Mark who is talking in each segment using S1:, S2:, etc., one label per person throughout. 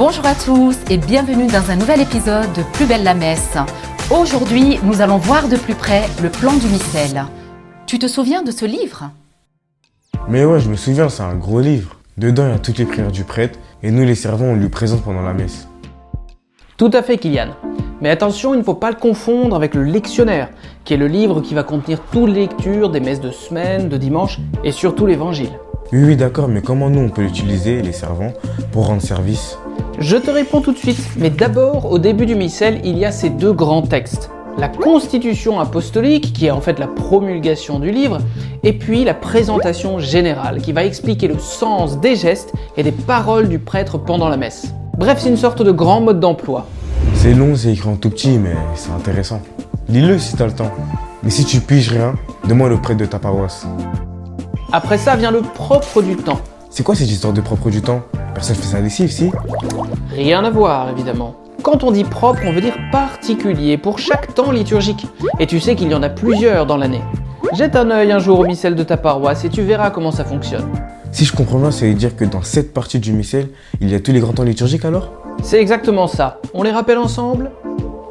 S1: Bonjour à tous et bienvenue dans un nouvel épisode de Plus belle la messe. Aujourd'hui, nous allons voir de plus près le plan du missel. Tu te souviens de ce livre ?
S2: Mais ouais, je me souviens, c'est un gros livre. Dedans, il y a toutes les prières du prêtre et nous, les servants, on lui présente pendant la messe.
S3: Tout à fait, Kylian. Mais attention, il ne faut pas le confondre avec le lectionnaire, qui est le livre qui va contenir toutes les lectures des messes de semaine, de dimanche et surtout l'évangile.
S2: Oui, d'accord, mais comment nous, on peut l'utiliser, les servants, pour rendre service ?
S3: Je te réponds tout de suite, mais d'abord, au début du missel, il y a ces deux grands textes. La constitution apostolique, qui est en fait la promulgation du livre, et puis la présentation générale, qui va expliquer le sens des gestes et des paroles du prêtre pendant la messe. Bref, c'est une sorte de grand mode d'emploi.
S2: C'est long, c'est écrit en tout petit, mais c'est intéressant. Lis-le si t'as le temps. Mais si tu piges rien, demande au prêtre de ta paroisse.
S3: Après ça vient le propre du temps.
S2: C'est quoi cette histoire de propre du temps ? Personne fait sa lessive, si ?
S3: Rien à voir, évidemment. Quand on dit propre, on veut dire particulier pour chaque temps liturgique. Et tu sais qu'il y en a plusieurs dans l'année. Jette un œil un jour au missel de ta paroisse et tu verras comment ça fonctionne.
S2: Si je comprends bien, ça veut dire que dans cette partie du missel, il y a tous les grands temps liturgiques alors ?
S3: C'est exactement ça. On les rappelle ensemble ?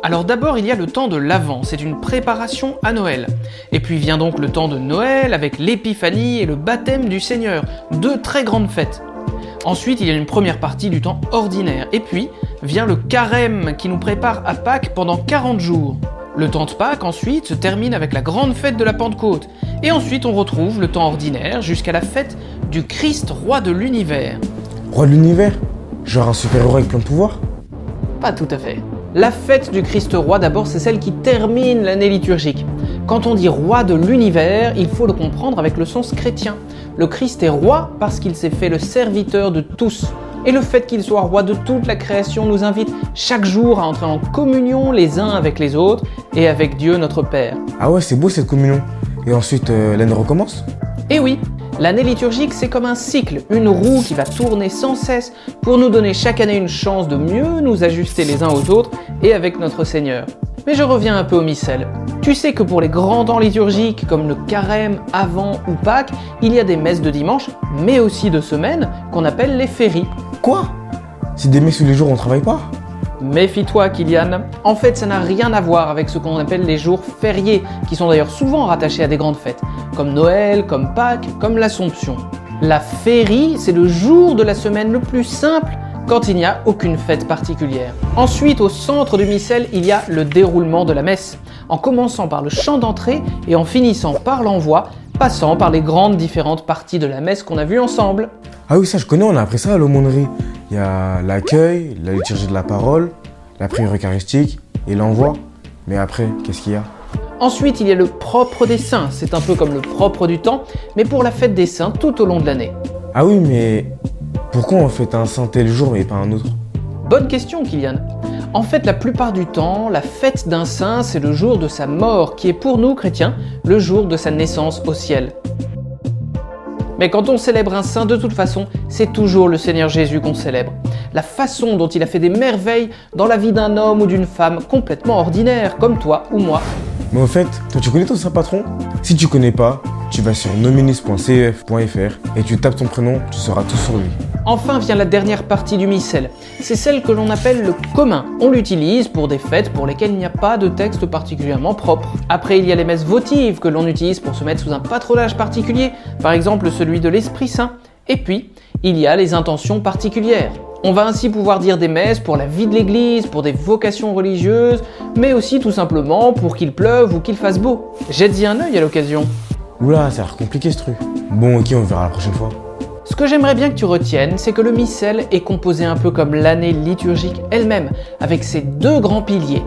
S3: Alors d'abord, il y a le temps de l'Avent, c'est une préparation à Noël. Et puis vient donc le temps de Noël avec l'Épiphanie et le baptême du Seigneur, deux très grandes fêtes. Ensuite, il y a une première partie du temps ordinaire. Et puis vient le carême qui nous prépare à Pâques pendant 40 jours. Le temps de Pâques ensuite se termine avec la grande fête de la Pentecôte. Et ensuite on retrouve le temps ordinaire jusqu'à la fête du Christ roi de l'univers.
S2: Roi de l'univers ? Genre un super-héros avec plein de pouvoirs ?
S3: Pas tout à fait. La fête du Christ roi d'abord, c'est celle qui termine l'année liturgique. Quand on dit roi de l'univers, il faut le comprendre avec le sens chrétien. Le Christ est roi parce qu'il s'est fait le serviteur de tous. Et le fait qu'il soit roi de toute la création nous invite chaque jour à entrer en communion les uns avec les autres et avec Dieu notre Père.
S2: Ah ouais, c'est beau cette communion. Et ensuite, l'année recommence ?
S3: Et oui, l'année liturgique c'est comme un cycle, une roue qui va tourner sans cesse pour nous donner chaque année une chance de mieux nous ajuster les uns aux autres et avec notre Seigneur. Mais je reviens un peu au missel. Tu sais que pour les grands temps liturgiques comme le carême, Avant ou Pâques, il y a des messes de dimanche, mais aussi de semaine, qu'on appelle les féries.
S2: Quoi ? C'est des messes tous les jours où on travaille pas ?
S3: Méfie-toi, Kylian. En fait, ça n'a rien à voir avec ce qu'on appelle les jours fériés, qui sont d'ailleurs souvent rattachés à des grandes fêtes, comme Noël, comme Pâques, comme l'Assomption. La férie, c'est le jour de la semaine le plus simple quand il n'y a aucune fête particulière. Ensuite, au centre du missel, il y a le déroulement de la messe, en commençant par le chant d'entrée et en finissant par l'envoi, passant par les grandes différentes parties de la messe qu'on a vues ensemble.
S2: Ah oui, ça je connais, on a appris ça à l'aumônerie. Il y a l'accueil, la liturgie de la parole, la prière eucharistique et l'envoi. Mais après, qu'est-ce qu'il y a ?
S3: Ensuite, il y a le propre des saints, c'est un peu comme le propre du temps, mais pour la fête des saints tout au long de l'année.
S2: Ah oui, mais pourquoi on fête un saint tel jour et pas un autre ?
S3: Bonne question, Kylian. En fait, la plupart du temps, la fête d'un saint, c'est le jour de sa mort, qui est pour nous, chrétiens, le jour de sa naissance au ciel. Mais quand on célèbre un saint, de toute façon, c'est toujours le Seigneur Jésus qu'on célèbre. La façon dont il a fait des merveilles dans la vie d'un homme ou d'une femme complètement ordinaire, comme toi ou moi.
S2: Mais au fait, toi tu connais ton saint patron ? Si tu connais pas, tu vas sur nominis.cef.fr et tu tapes ton prénom, tu sauras tout sur lui.
S3: Enfin vient la dernière partie du missel. C'est celle que l'on appelle le commun. On l'utilise pour des fêtes pour lesquelles il n'y a pas de texte particulièrement propre. Après, il y a les messes votives que l'on utilise pour se mettre sous un patronage particulier, par exemple celui de l'Esprit Saint. Et puis, il y a les intentions particulières. On va ainsi pouvoir dire des messes pour la vie de l'Église, pour des vocations religieuses, mais aussi tout simplement pour qu'il pleuve ou qu'il fasse beau. Jette-y un œil à l'occasion.
S2: Oula, ça a l'air compliqué ce truc. Bon, ok, on verra la prochaine fois.
S3: Ce que j'aimerais bien que tu retiennes, c'est que le missel est composé un peu comme l'année liturgique elle-même, avec ses deux grands piliers,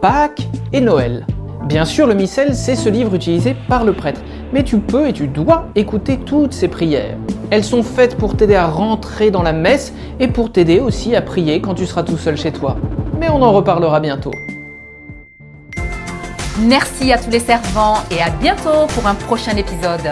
S3: Pâques et Noël. Bien sûr, le missel, c'est ce livre utilisé par le prêtre, mais tu peux et tu dois écouter toutes ces prières. Elles sont faites pour t'aider à rentrer dans la messe et pour t'aider aussi à prier quand tu seras tout seul chez toi. Mais on en reparlera bientôt.
S1: Merci à tous les servants et à bientôt pour un prochain épisode.